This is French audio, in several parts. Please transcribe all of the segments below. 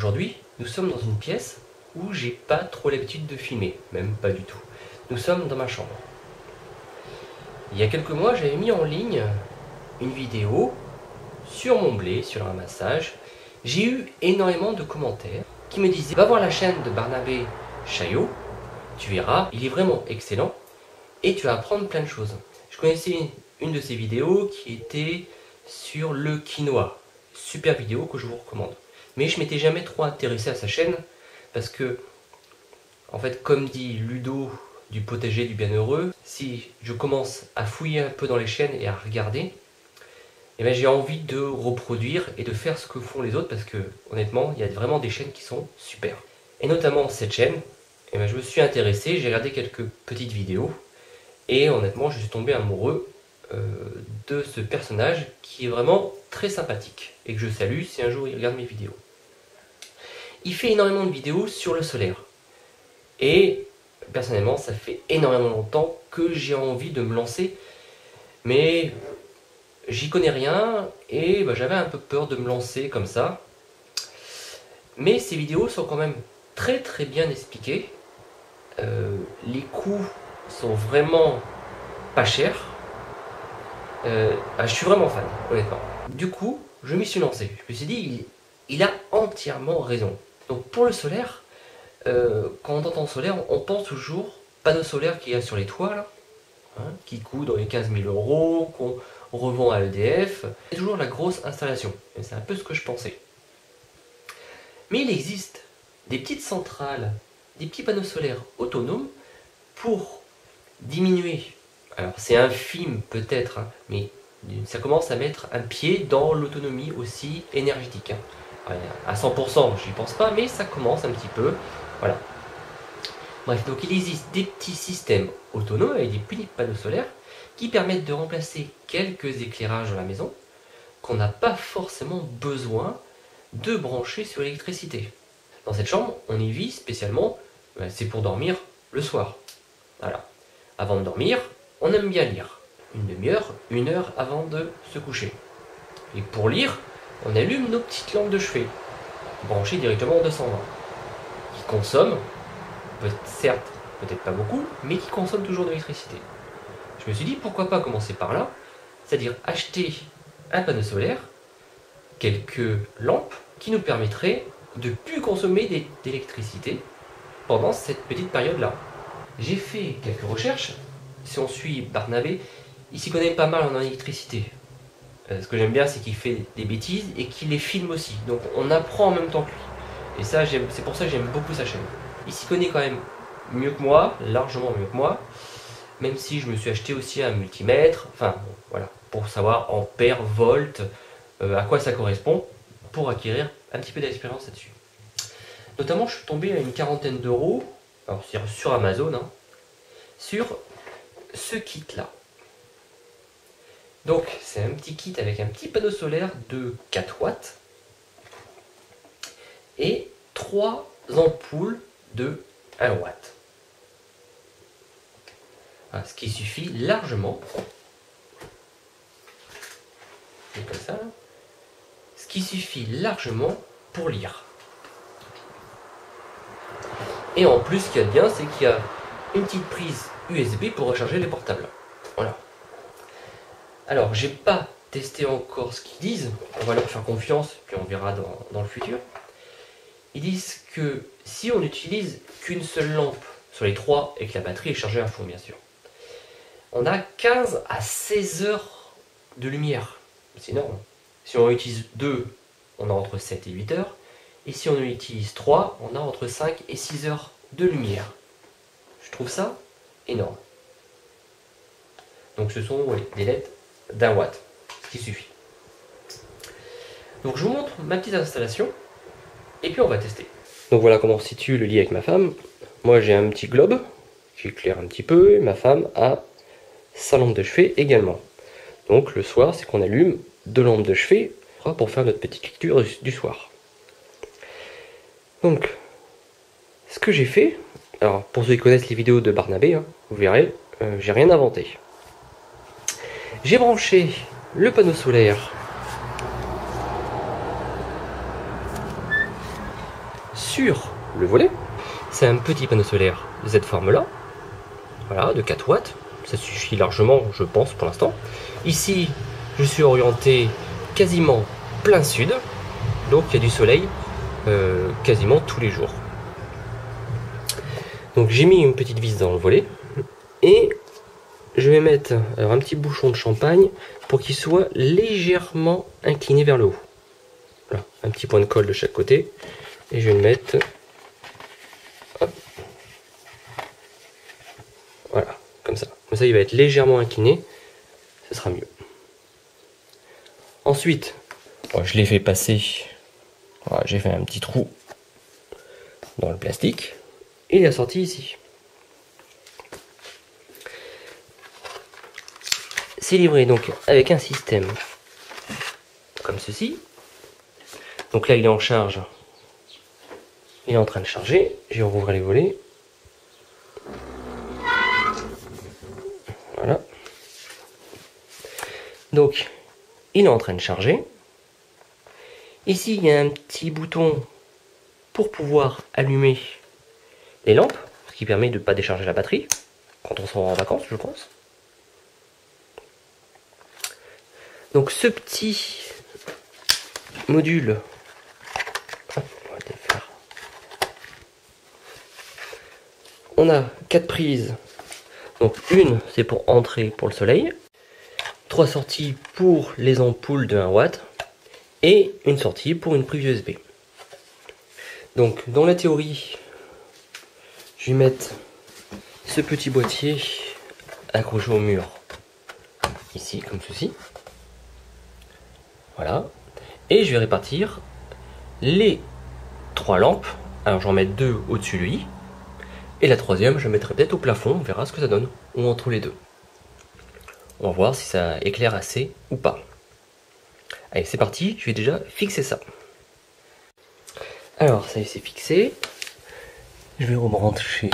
Aujourd'hui, nous sommes dans une pièce où j'ai pas trop l'habitude de filmer, même pas du tout. Nous sommes dans ma chambre. Il y a quelques mois, j'avais mis en ligne une vidéo sur mon blé, sur le ramassage. J'ai eu énormément de commentaires qui me disaient: va voir la chaîne de Barnabé Chaillot, tu verras, il est vraiment excellent et tu vas apprendre plein de choses. Je connaissais une de ses vidéos qui était sur le quinoa. Super vidéo que je vous recommande. Mais je m'étais jamais trop intéressé à sa chaîne parce que, en fait, comme dit Ludo du potager du bienheureux, si je commence à fouiller un peu dans les chaînes et à regarder, eh bien, j'ai envie de reproduire et de faire ce que font les autres parce que, honnêtement, il y a vraiment des chaînes qui sont super. Et notamment cette chaîne, eh bien, je me suis intéressé, j'ai regardé quelques petites vidéos et honnêtement, je suis tombé amoureux de ce personnage qui est vraiment très sympathique et que je salue si un jour il regarde mes vidéos. Il fait énormément de vidéos sur le solaire et personnellement ça fait énormément longtemps que j'ai envie de me lancer, mais j'y connais rien et j'avais un peu peur de me lancer comme ça. Mais ces vidéos sont quand même très bien expliquées, les coûts sont vraiment pas chers. Je suis vraiment fan, honnêtement. Du coup, je m'y suis lancé. Je me suis dit, il a entièrement raison. Donc pour le solaire, quand on entend solaire, on pense toujours panneau solaire qu'il y a sur les toits, là, hein, qui coûte dans les 15 000 €, qu'on revend à EDF. C'est toujours la grosse installation. Et c'est un peu ce que je pensais. Mais il existe des petites centrales, des petits panneaux solaires autonomes pour diminuer. Alors c'est infime peut-être, hein, mais ça commence à mettre un pied dans l'autonomie aussi énergétique. Hein. À 100%, j'y pense pas, mais ça commence un petit peu. Voilà. Bref, donc il existe des petits systèmes autonomes avec des petits panneaux solaires qui permettent de remplacer quelques éclairages dans la maison qu'on n'a pas forcément besoin de brancher sur l'électricité. Dans cette chambre, on y vit spécialement, c'est pour dormir le soir. Voilà. Avant de dormir, on aime bien lire. Une demi-heure, 1 heure avant de se coucher. Et pour lire, on allume nos petites lampes de chevet, branchées directement en 220, qui consomment, certes, peut-être pas beaucoup, mais qui consomment toujours de l'électricité. Je me suis dit, pourquoi pas commencer par là, c'est-à-dire acheter un panneau solaire, quelques lampes, qui nous permettraient de ne plus consommer d'électricité pendant cette petite période-là. J'ai fait quelques recherches. Si on suit Barnabé, il s'y connaît pas mal en électricité. Ce que j'aime bien, c'est qu'il fait des bêtises et qu'il les filme aussi. Donc on apprend en même temps que lui. Et ça, c'est pour ça que j'aime beaucoup sa chaîne. Il s'y connaît quand même mieux que moi, largement mieux que moi. Même si je me suis acheté aussi un multimètre. Enfin, voilà, pour savoir ampères, volts, à quoi ça correspond, pour acquérir un petit peu d'expérience là-dessus. Notamment, je suis tombé à une quarantaine d'euros, alors sur Amazon, hein, sur ce kit là. Donc c'est un petit kit avec un petit panneau solaire de 4 watts et 3 ampoules de 1 watt. Voilà, ce qui suffit largement, c'est comme ça, ce qui suffit largement pour lire. Et en plus, ce qu'il y a de bien, c'est qu'il y a une petite prise USB pour recharger les portables. Voilà. Alors, j'ai pas testé encore ce qu'ils disent. On va leur faire confiance, puis on verra dans le futur. Ils disent que si on n'utilise qu'une seule lampe sur les 3 et que la batterie est chargée à fond, bien sûr, on a 15 à 16 heures de lumière. C'est énorme. Si on en utilise 2, on a entre 7 et 8 heures. Et si on en utilise 3, on a entre 5 et 6 heures de lumière. Je trouve ça énorme. Donc ce sont des LED d'1 watt, ce qui suffit. Donc je vous montre ma petite installation et puis on va tester. Donc voilà comment on situe le lit avec ma femme. Moi j'ai un petit globe qui éclaire un petit peu et ma femme a sa lampe de chevet également. Donc le soir, c'est qu'on allume 2 lampes de chevet pour faire notre petite lecture du soir. Donc ce que j'ai fait, alors pour ceux qui connaissent les vidéos de Barnabé, hein, vous verrez, j'ai rien inventé. J'ai branché le panneau solaire sur le volet. C'est un petit panneau solaire de cette forme-là, voilà, de 4 watts. Ça suffit largement, je pense, pour l'instant. Ici, je suis orienté quasiment plein sud, donc il y a du soleil quasiment tous les jours. Donc j'ai mis une petite vis dans le volet et je vais mettre un petit bouchon de champagne pour qu'il soit légèrement incliné vers le haut. Voilà, un petit point de colle de chaque côté et je vais le mettre. Hop. Voilà, comme ça. Comme ça, il va être légèrement incliné, ce sera mieux. Ensuite, je l'ai fait passer. Voilà, j'ai fait un petit trou dans le plastique et il est sorti ici. C'est livré donc avec un système comme ceci. Donc là il est en charge, il est en train de charger. Je vais rouvrir les volets. Voilà. Donc il est en train de charger. Ici il y a un petit bouton pour pouvoir allumer les lampes, ce qui permet de ne pas décharger la batterie quand on s'en va en vacances, je pense. Donc ce petit module, hop, on va le défaire. On a 4 prises. Donc une c'est pour entrer pour le soleil, 3 sorties pour les ampoules de 1 watt et une sortie pour une prise USB. Donc dans la théorie, je vais mettre ce petit boîtier accroché au mur ici comme ceci. Voilà. Et je vais répartir les 3 lampes. Alors j'en mets 2 au-dessus du lit. Et la troisième, je la mettrai peut-être au plafond. On verra ce que ça donne. Ou entre les deux. On va voir si ça éclaire assez ou pas. Allez, c'est parti. Je vais déjà fixer ça. Alors, ça y est, c'est fixé. Je vais rebrancher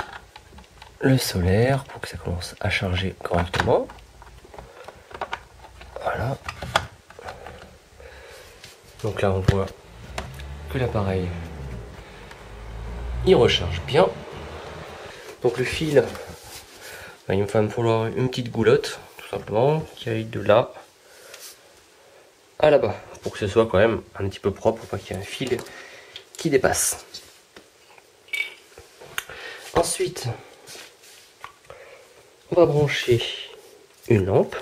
le solaire pour que ça commence à charger correctement. Voilà. Donc là on voit que l'appareil il recharge bien. Donc le fil, il va me falloir une petite goulotte tout simplement qui aille de là à là-bas pour que ce soit quand même un petit peu propre pour pas qu'il y ait un fil qui dépasse. Ensuite on va brancher une lampe.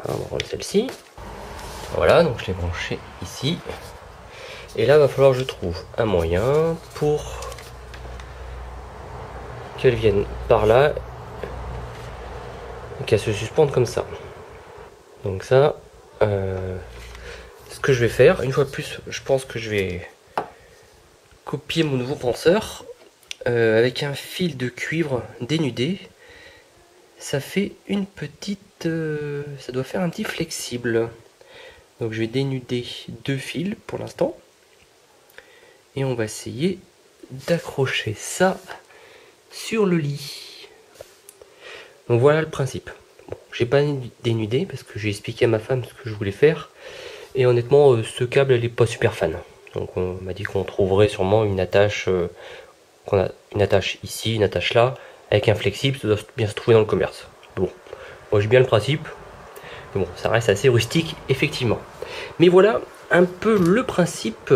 On va prendre celle-ci. Voilà, donc je l'ai branchée ici. Et là, il va falloir que je trouve un moyen pour qu'elle vienne par là et qu'elle se suspende comme ça. Donc ça, ce que je vais faire, une fois de plus, je pense que je vais copier mon nouveau penseur avec un fil de cuivre dénudé. Ça fait une petite... ça doit faire un petit flexible. Donc je vais dénuder 2 fils pour l'instant. Et on va essayer d'accrocher ça sur le lit. Donc voilà le principe. Bon, j'ai pas dénudé parce que j'ai expliqué à ma femme ce que je voulais faire. Et honnêtement, ce câble, elle est pas super fan. Donc on m'a dit qu'on trouverait sûrement une attache, qu'on a une attache ici, une attache là, avec un flexible, ça doit bien se trouver dans le commerce. Bon, moi j'ai bien le principe. Mais bon, ça reste assez rustique, effectivement. Mais voilà un peu le principe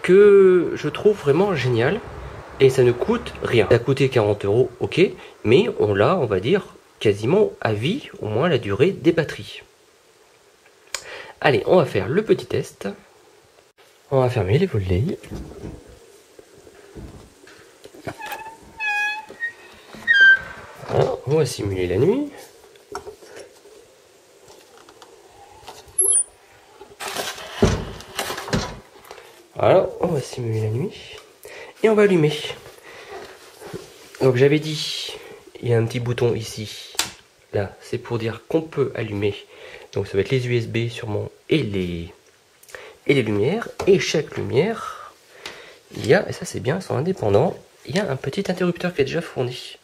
que je trouve vraiment génial. Et ça ne coûte rien. Ça a coûté 40 €, ok. Mais on l'a, on va dire, quasiment à vie, au moins la durée des batteries. Allez, on va faire le petit test. On va fermer les volets. Voilà, on va simuler la nuit. Voilà, on va simuler la nuit. Et on va allumer. Donc j'avais dit, il y a un petit bouton ici. Là, c'est pour dire qu'on peut allumer. Donc ça va être les USB sûrement et les lumières. Et chaque lumière, il y a, et ça c'est bien, ils sont indépendants, il y a un petit interrupteur qui est déjà fourni.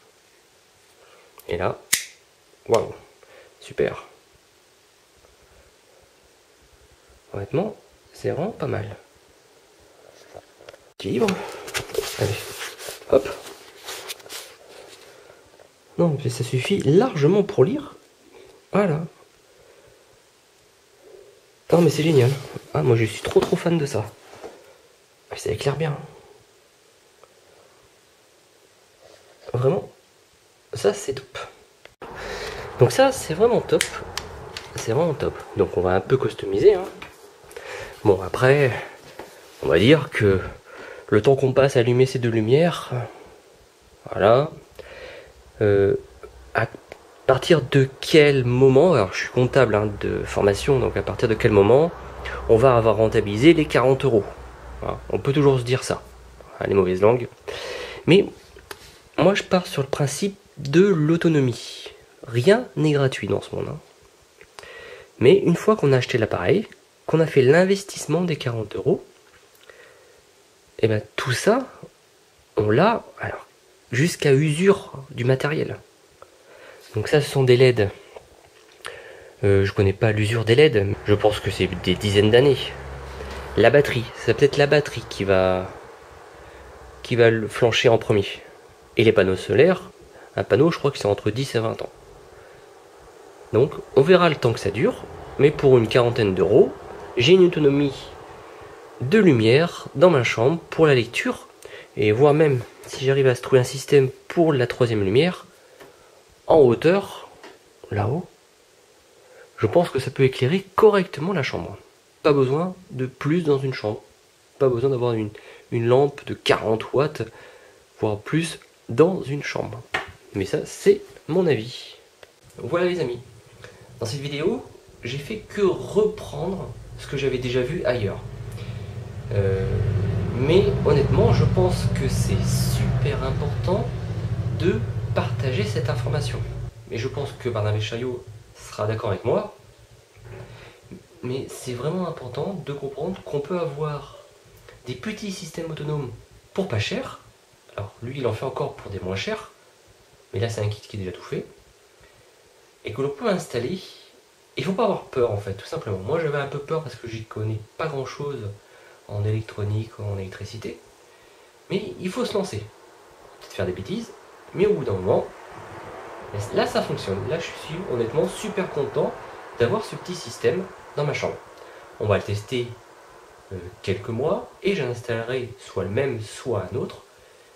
Et là, waouh, super. Honnêtement, c'est vraiment pas mal. Petit livre. Allez, hop. Non, mais ça suffit largement pour lire. Voilà. Non, mais c'est génial. Ah, moi je suis trop fan de ça. Ça éclaire bien. Vraiment, ça c'est top. Donc ça c'est vraiment top. C'est vraiment top. Donc on va un peu customiser. Hein. Bon après, on va dire que le temps qu'on passe à allumer ces deux lumières, voilà. À partir de quel moment, alors je suis comptable hein, de formation, donc à partir de quel moment on va avoir rentabilisé les 40 €. Voilà. On peut toujours se dire ça. Voilà, les mauvaises langues. Mais moi je pars sur le principe de l'autonomie. Rien n'est gratuit dans ce monde. Hein. Mais une fois qu'on a acheté l'appareil, qu'on a fait l'investissement des 40 €, et bien tout ça, on l'a alors jusqu'à usure du matériel. Donc ça, ce sont des LED. Je connais pas l'usure des LED, je pense que c'est des dizaines d'années. La batterie, c'est peut-être la batterie qui va le flancher en premier. Et les panneaux solaires, un panneau, je crois que c'est entre 10 et 20 ans. Donc, on verra le temps que ça dure, mais pour une quarantaine d'euros, j'ai une autonomie de lumière dans ma chambre pour la lecture, et voire même, si j'arrive à se trouver un système pour la troisième lumière, en hauteur, là-haut, je pense que ça peut éclairer correctement la chambre. Pas besoin de plus dans une chambre. Pas besoin d'avoir une lampe de 40 watts, voire plus, dans une chambre. Mais ça, c'est mon avis. Voilà les amis. Dans cette vidéo, j'ai fait que reprendre ce que j'avais déjà vu ailleurs. Mais honnêtement, je pense que c'est super important de partager cette information. Mais je pense que Barnabé Chaillot sera d'accord avec moi. Mais c'est vraiment important de comprendre qu'on peut avoir des petits systèmes autonomes pour pas cher. Alors lui, il en fait encore pour des moins chers. Mais là, c'est un kit qui est déjà tout fait. Et que l'on peut installer. Il faut pas avoir peur en fait, tout simplement. Moi, j'avais un peu peur parce que j'y connais pas grand chose en électronique ou en électricité. Mais il faut se lancer. Peut-être faire des bêtises. Mais au bout d'un moment, là, ça fonctionne. Là, je suis honnêtement super content d'avoir ce petit système dans ma chambre. On va le tester quelques mois et j'installerai soit le même, soit un autre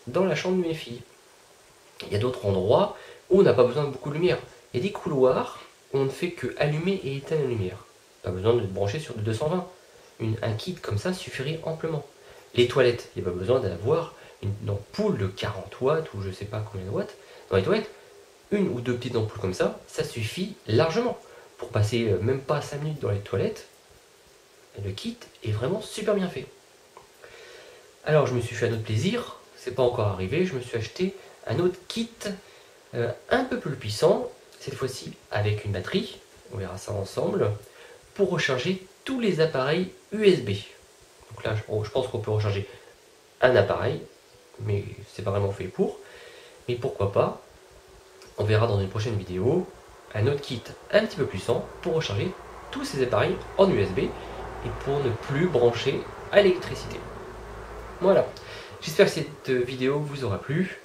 dans la chambre de mes filles. Il y a d'autres endroits où on n'a pas besoin de beaucoup de lumière. Il y a des couloirs où on ne fait que allumer et éteindre la lumière. Pas besoin de brancher sur du 220. Un kit comme ça suffirait amplement. Les toilettes, il n'y a pas besoin d'avoir une ampoule de 40 watts ou je ne sais pas combien de watts. Dans les toilettes, une ou deux petites ampoules comme ça suffit largement. Pour passer même pas 5 minutes dans les toilettes, le kit est vraiment super bien fait. Alors je me suis fait un autre plaisir, c'est pas encore arrivé, je me suis acheté un autre kit un peu plus puissant, cette fois-ci avec une batterie, on verra ça ensemble, pour recharger tous les appareils USB. Donc là je pense qu'on peut recharger un appareil, mais c'est pas vraiment fait pour, mais pourquoi pas, on verra dans une prochaine vidéo, un autre kit un petit peu puissant pour recharger tous ces appareils en USB et pour ne plus brancher à l'électricité. Voilà, j'espère que cette vidéo vous aura plu.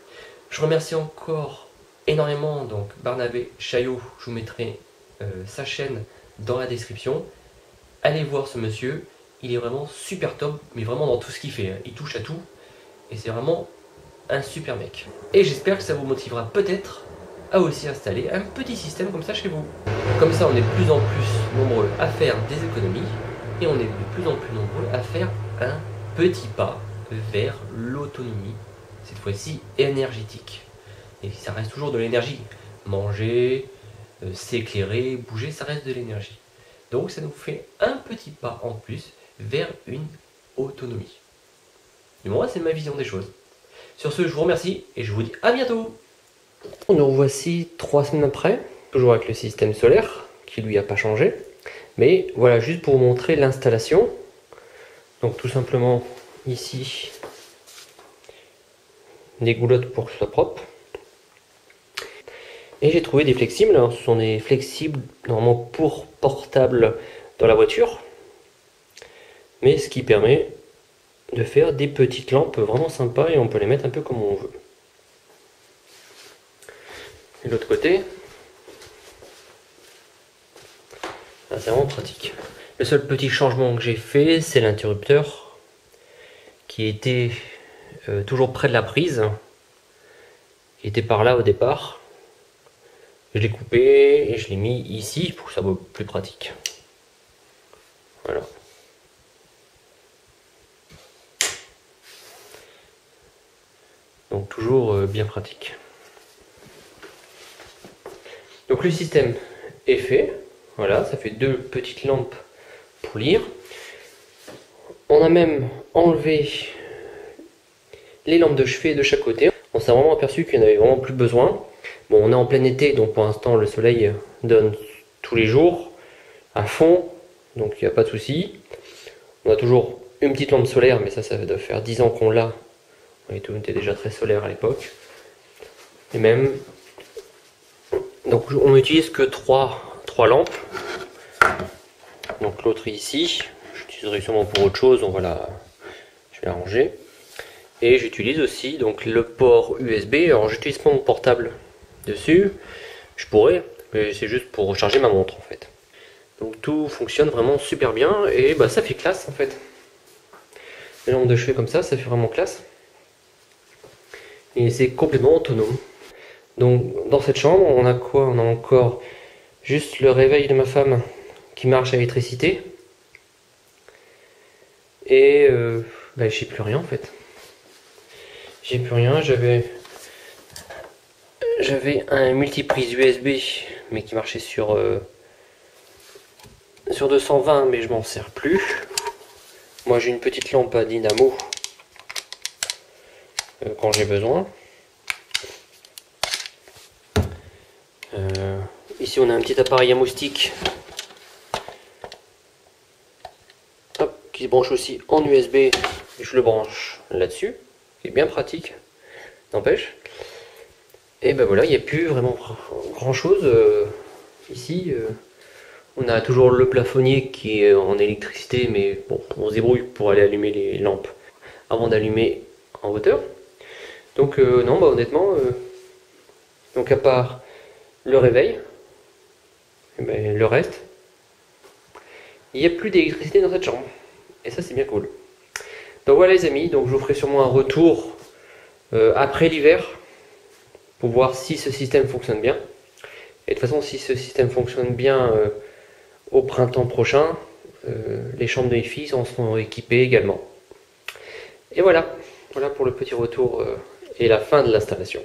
Je remercie encore énormément donc Barnabé Chaillot, je vous mettrai sa chaîne dans la description. Allez voir ce monsieur, il est vraiment super top, mais vraiment dans tout ce qu'il fait, hein. Il touche à tout et c'est vraiment un super mec. Et j'espère que ça vous motivera peut-être à aussi installer un petit système comme ça chez vous. Comme ça, on est de plus en plus nombreux à faire des économies et on est de plus en plus nombreux à faire un petit pas vers l'autonomie, cette fois-ci énergétique. Et ça reste toujours de l'énergie. Manger, s'éclairer, bouger, ça reste de l'énergie. Donc ça nous fait un petit pas en plus vers une autonomie. Du moins, c'est ma vision des choses. Sur ce, je vous remercie et je vous dis à bientôt. Nous revoici 3 semaines après, toujours avec le système solaire, qui lui a pas changé. Mais voilà, juste pour vous montrer l'installation. Donc tout simplement, ici, des goulottes pour que ce soit propre. Et j'ai trouvé des flexibles. Alors, ce sont des flexibles normalement pour portable dans la voiture. mais ce qui permet de faire des petites lampes vraiment sympas et on peut les mettre un peu comme on veut. Et l'autre côté, c'est vraiment pratique. Le seul petit changement que j'ai fait, c'est l'interrupteur qui était toujours près de la prise, qui était par là au départ. Je l'ai coupé et je l'ai mis ici pour que ça soit plus pratique. Voilà. Donc toujours bien pratique. Donc le système est fait. Voilà, ça fait deux petites lampes pour lire. On a même enlevé les lampes de chevet de chaque côté. On s'est vraiment aperçu qu'il n'y en avait vraiment plus besoin. Bon, on est en plein été, donc pour l'instant le soleil donne tous les jours à fond, donc il n'y a pas de souci. On a toujours une petite lampe solaire, mais ça doit faire 10 ans qu'on l'a. On était déjà très solaire à l'époque. Et même, donc on n'utilise que 3 lampes. Donc l'autre est ici. J'utiliserai sûrement pour autre chose, je vais la ranger. Et j'utilise aussi donc le port USB. Alors j'utilise pas mon portable dessus, je pourrais, mais c'est juste pour recharger ma montre en fait. Donc tout fonctionne vraiment super bien et bah ça fait classe en fait. Les lampes de chevet comme ça fait vraiment classe. Et c'est complètement autonome. Donc dans cette chambre, on a quoi? On a encore juste le réveil de ma femme qui marche à l'électricité. Et bah, j'ai plus rien en fait. J'ai plus rien, j'avais un multiprise USB mais qui marchait sur 220, mais je m'en sers plus. Moi j'ai une petite lampe à dynamo quand j'ai besoin. Ici on a un petit appareil à moustique qui se branche aussi en USB et je le branche là-dessus. C'est bien pratique, n'empêche. Et ben voilà, il n'y a plus vraiment grand chose ici. On a toujours le plafonnier qui est en électricité, mais bon, on se débrouille pour aller allumer les lampes avant d'allumer en hauteur. Donc non, bah honnêtement, donc à part le réveil, et ben, le reste, il n'y a plus d'électricité dans cette chambre. Et ça c'est bien cool. Donc voilà les amis, donc je vous ferai sûrement un retour après l'hiver pour voir si ce système fonctionne bien. Et de toute façon, si ce système fonctionne bien au printemps prochain, les chambres de mes filles en seront équipées également. Et voilà, voilà pour le petit retour et la fin de l'installation.